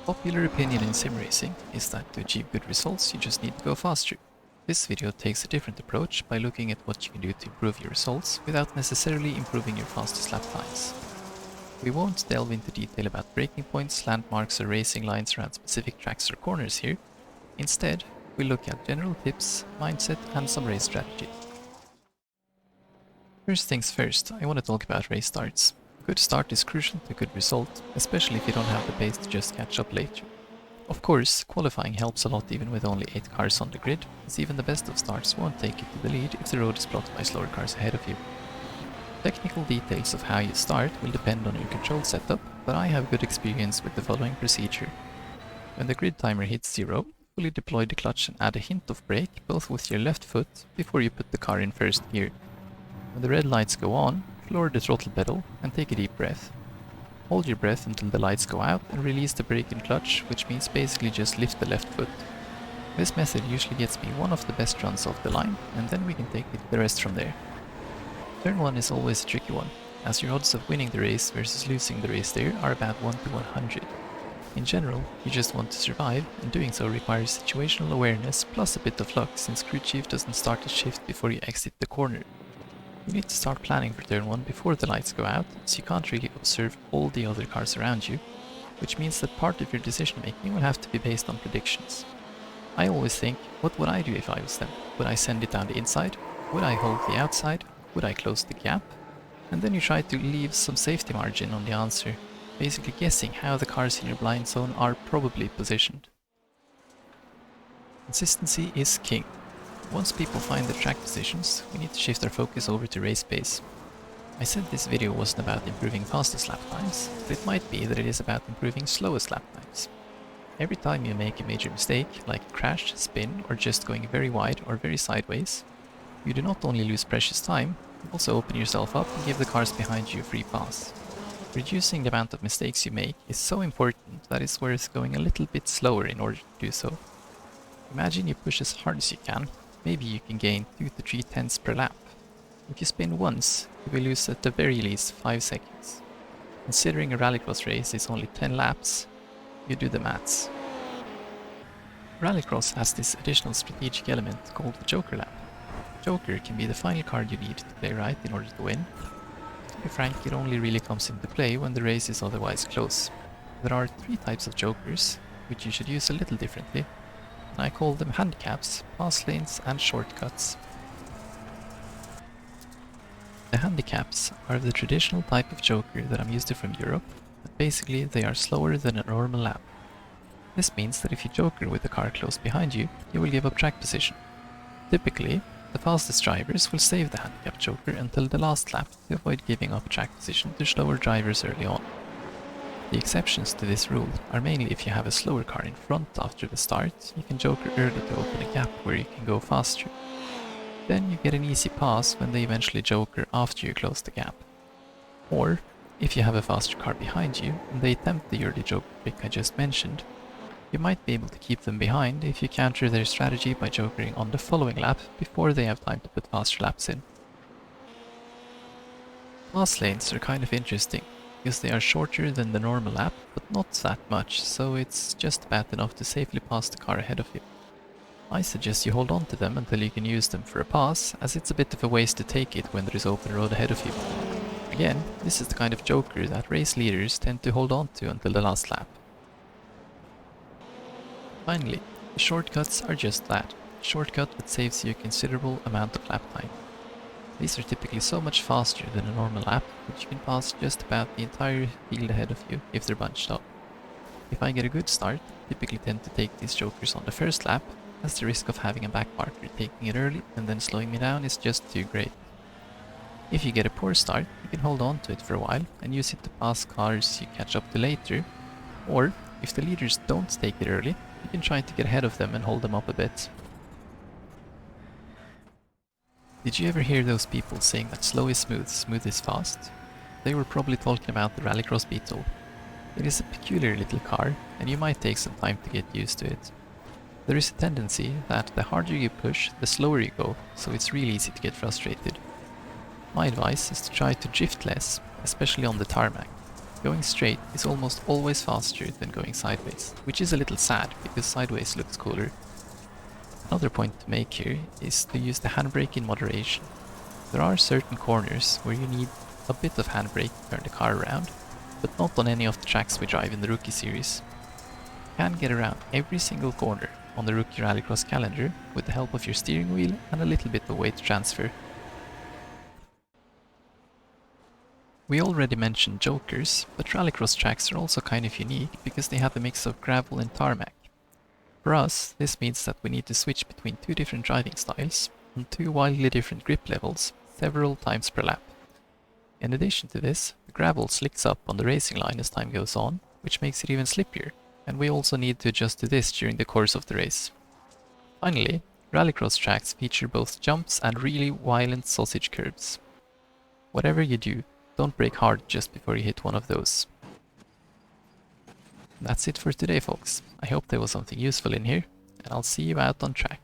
Popular opinion in sim racing is that to achieve good results you just need to go faster. This video takes a different approach by looking at what you can do to improve your results without necessarily improving your fastest lap times. We won't delve into detail about braking points, landmarks or racing lines around specific tracks or corners here. Instead, we'll look at general tips, mindset and some race strategy. First things first, I want to talk about race starts. A good start is crucial to a good result, especially if you don't have the pace to just catch up later. Of course, qualifying helps a lot even with only 8 cars on the grid, as even the best of starts won't take you to the lead if the road is blocked by slower cars ahead of you. Technical details of how you start will depend on your control setup, but I have good experience with the following procedure. When the grid timer hits 0, fully deploy the clutch and add a hint of brake both with your left foot before you put the car in first gear. When the red lights go on, floor the throttle pedal and take a deep breath. Hold your breath until the lights go out and release the brake and clutch, which means basically just lift the left foot. This method usually gets me one of the best runs off the line, and then we can take the rest from there. Turn 1 is always a tricky one, as your odds of winning the race versus losing the race there are about 1 to 100. In general, you just want to survive, and doing so requires situational awareness plus a bit of luck, since crew chief doesn't start the shift before you exit the corner. You need to start planning for turn 1 before the lights go out, so you can't really observe all the other cars around you, which means that part of your decision making will have to be based on predictions. I always think, what would I do if I was them? Would I send it down the inside? Would I hold the outside? Would I close the gap? And then you try to leave some safety margin on the answer, basically guessing how the cars in your blind zone are probably positioned. Consistency is king. Once people find the track positions, we need to shift our focus over to race pace. I said this video wasn't about improving fastest lap times, but it might be that it is about improving slowest lap times. Every time you make a major mistake, like a crash, spin, or just going very wide or very sideways, you do not only lose precious time, you also open yourself up and give the cars behind you a free pass. Reducing the amount of mistakes you make is so important that it's worth going a little bit slower in order to do so. Imagine you push as hard as you can. Maybe you can gain 2 to 3 tenths per lap. If you spin once, you will lose at the very least 5 seconds. Considering a Rallycross race is only 10 laps, you do the maths. Rallycross has this additional strategic element called the Joker lap. Joker can be the final card you need to play right in order to win. To be frank, it only really comes into play when the race is otherwise close. There are 3 types of Jokers, which you should use a little differently. I call them handicaps, pass lanes and shortcuts. The handicaps are the traditional type of joker that I'm used to from Europe, but basically they are slower than a normal lap. This means that if you joker with the car close behind you, you will give up track position. Typically, the fastest drivers will save the handicap joker until the last lap to avoid giving up track position to slower drivers early on. The exceptions to this rule are mainly if you have a slower car in front after the start, you can joker early to open a gap where you can go faster. Then you get an easy pass when they eventually joker after you close the gap. Or, if you have a faster car behind you and they attempt the early joker trick I just mentioned, you might be able to keep them behind if you counter their strategy by jokering on the following lap before they have time to put faster laps in. Pass lanes are kind of interesting, because they are shorter than the normal lap, but not that much, so it's just about enough to safely pass the car ahead of you. I suggest you hold on to them until you can use them for a pass, as it's a bit of a waste to take it when there is open road ahead of you. Again, this is the kind of joker that race leaders tend to hold on to until the last lap. Finally, the shortcuts are just that, a shortcut that saves you a considerable amount of lap time. These are typically so much faster than a normal lap that you can pass just about the entire field ahead of you if they're bunched up. If I get a good start, I typically tend to take these jokers on the first lap, as the risk of having a back marker taking it early and then slowing me down is just too great. If you get a poor start, you can hold on to it for a while and use it to pass cars you catch up to later, or if the leaders don't take it early, you can try to get ahead of them and hold them up a bit. Did you ever hear those people saying that slow is smooth, smooth is fast? They were probably talking about the Rallycross Beetle. It is a peculiar little car, and you might take some time to get used to it. There is a tendency that the harder you push, the slower you go, so it's really easy to get frustrated. My advice is to try to drift less, especially on the tarmac. Going straight is almost always faster than going sideways, which is a little sad because sideways looks cooler. Another point to make here is to use the handbrake in moderation. There are certain corners where you need a bit of handbrake to turn the car around, but not on any of the tracks we drive in the Rookie series. You can get around every single corner on the Rookie Rallycross calendar with the help of your steering wheel and a little bit of weight transfer. We already mentioned jokers, but Rallycross tracks are also kind of unique because they have a mix of gravel and tarmac. For us, this means that we need to switch between two different driving styles on two wildly different grip levels several times per lap. In addition to this, the gravel slicks up on the racing line as time goes on, which makes it even slippier, and we also need to adjust to this during the course of the race. Finally, Rallycross tracks feature both jumps and really violent sausage curbs. Whatever you do, don't brake hard just before you hit one of those. That's it for today, folks. I hope there was something useful in here, and I'll see you out on track.